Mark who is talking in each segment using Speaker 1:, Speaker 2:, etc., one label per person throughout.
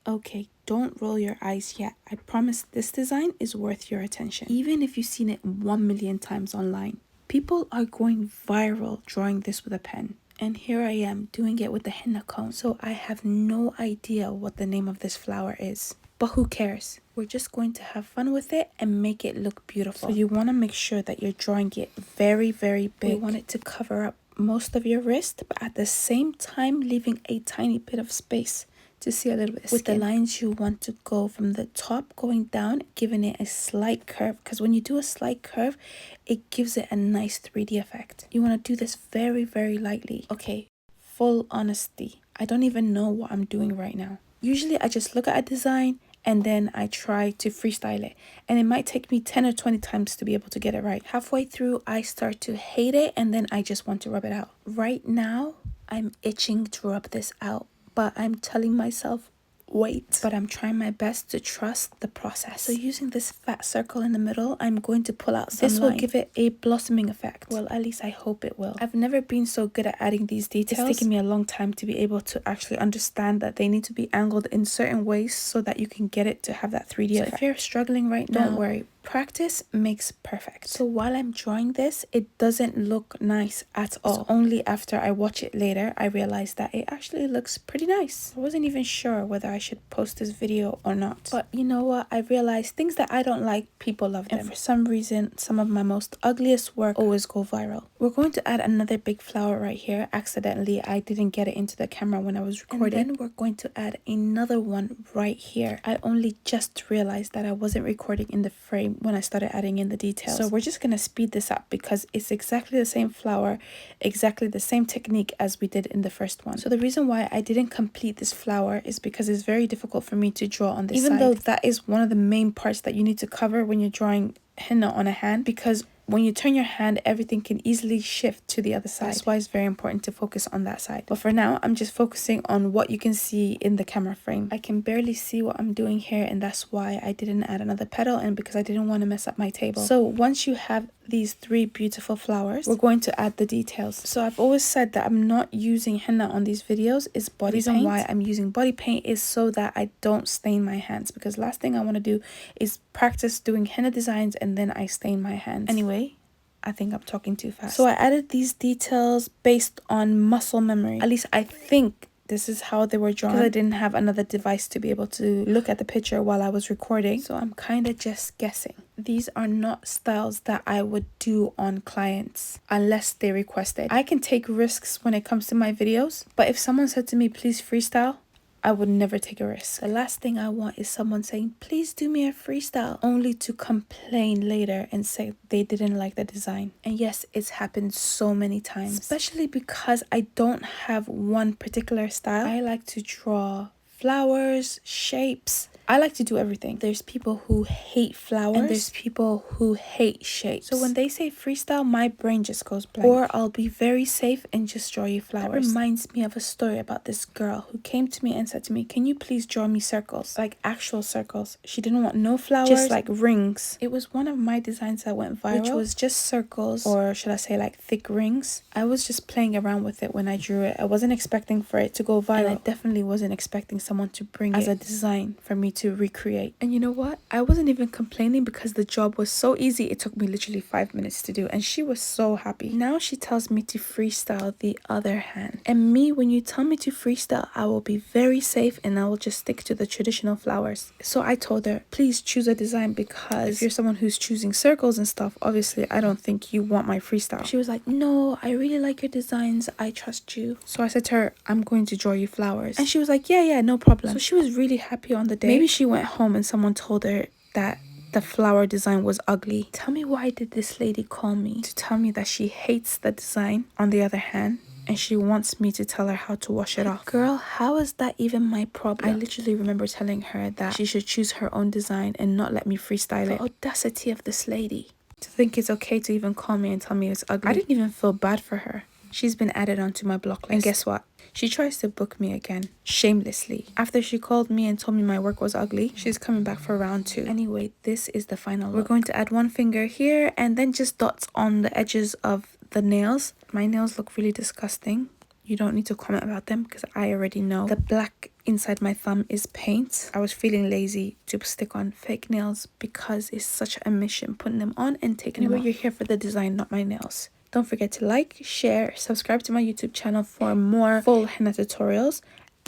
Speaker 1: Okay, don't roll your eyes yet. I promise this design is worth your attention. Even if you've seen it 1,000,000 times online, people are going viral drawing this with a pen. And here I am doing it with the henna cone. So I have no idea what the name of this flower is. But who cares? We're just going to have fun with it and make it look beautiful. So you want to make sure that you're drawing it very, very big. You want it to cover up most of your wrist, but at the same time leaving a tiny bit of space to see a little bit of skin. With the lines, you want to go from the top going down, giving it a slight curve, because when you do a slight curve, it gives it a nice 3D effect. You want to do this very, very lightly. Okay, full honesty, I don't even know what I'm doing right now. Usually I just look at a design and then I try to freestyle it, and it might take me 10 or 20 times to be able to get it right. Halfway through, I start to hate it, and then I just want to rub it out. Right now, I'm itching to rub this out, but I'm telling myself, wait. But I'm trying my best to trust the process. So using this fat circle in the middle, I'm going to pull out some line. This will give it a blossoming effect. Well, at least I hope it will. I've never been so good at adding these details. It's taken me a long time to be able to actually understand that they need to be angled in certain ways so that you can get it to have that 3D effect. If you're struggling right now, don't worry. Practice makes perfect. So while I'm drawing this, it doesn't look nice at all. So only after I watch it later, I realized that it actually looks pretty nice. I wasn't even sure whether I should post this video or not. But you know what? I realized things that I don't like, people love them. And for some reason, some of my most ugliest work always go viral. We're going to add another big flower right here. Accidentally, I didn't get it into the camera when I was recording. And then we're going to add another one right here. I only just realized that I wasn't recording in the frame when I started adding in the details. So we're just going to speed this up because it's exactly the same flower, exactly the same technique as we did in the first one. So the reason why I didn't complete this flower is because it's very difficult for me to draw on this side. Even though that is one of the main parts that you need to cover when you're drawing henna on a hand, because when you turn your hand, everything can easily shift to the other side. That's why it's very important to focus on that side. But for now, I'm just focusing on what you can see in the camera frame. I can barely see what I'm doing here, and that's why I didn't add another petal, and because I didn't want to mess up my table. So once you have these 3 beautiful flowers, we're going to add the details. So I've always said that I'm not using henna on these videos is body paint. The reason why I'm using body paint is so that I don't stain my hands, because last thing I want to do is practice doing henna designs and then I stain my hands. Anyway, I think I'm talking too fast. So I added these details based on muscle memory. At least I think this is how they were drawn, because I didn't have another device to be able to look at the picture while I was recording. So I'm kind of just guessing. These are not styles that I would do on clients unless they request it. I can take risks when it comes to my videos, but if someone said to me, please freestyle, I would never take a risk. The last thing I want is someone saying, please do me a freestyle, only to complain later and say they didn't like the design. And yes, it's happened so many times, especially because I don't have one particular style. I like to draw flowers, shapes. I like to do everything. There's people who hate flowers and there's people who hate shapes. So when they say freestyle, my brain just goes blank. Or I'll be very safe and just draw you flowers. That reminds me of a story about this girl who came to me and said to me, can you please draw me circles? Like actual circles. She didn't want no flowers, just like rings. It was one of my designs that went viral, which was just circles, or should I say like thick rings. I was just playing around with it when I drew it. I wasn't expecting for it to go viral. And I definitely wasn't expecting someone to bring it as a design for me to recreate. And you know what? I wasn't even complaining because the job was so easy. It took me literally 5 minutes to do, and she was so happy. Now she tells me to freestyle the other hand. And me, when you tell me to freestyle, I will be very safe and I will just stick to the traditional flowers. So I told her, please choose a design, because if you're someone who's choosing circles and stuff, obviously I don't think you want my freestyle. She was like, no, I really like your designs. I trust you. So I said to her, I'm going to draw you flowers. And she was like, yeah, no problem. So she was really happy on the day. Maybe she went home and someone told her that the flower design was ugly. Tell me, why did this lady call me to tell me that she hates the design on the other hand and she wants me to tell her how to wash it off? Girl, how is that even my problem? I literally remember telling her that she should choose her own design and not let me freestyle it. The audacity of this lady to think it's okay to even call me and tell me it's ugly. I didn't even feel bad for her. She's been added onto my block list. And guess what? She tries to book me again, shamelessly. After she called me and told me my work was ugly, she's coming back for round 2. Anyway, this is the final look. We're going to add one finger here and then just dots on the edges of the nails. My nails look really disgusting. You don't need to comment about them because I already know. The black inside my thumb is paint. I was feeling lazy to stick on fake nails because it's such a mission putting them on and taking them off. You're here for the design, not my nails. Don't forget to like, share, subscribe to my YouTube channel for more full henna tutorials,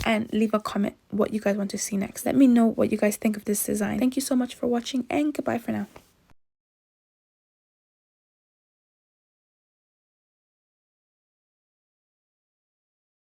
Speaker 1: and leave a comment what you guys want to see next. Let me know what you guys think of this design. Thank you so much for watching, and goodbye for now.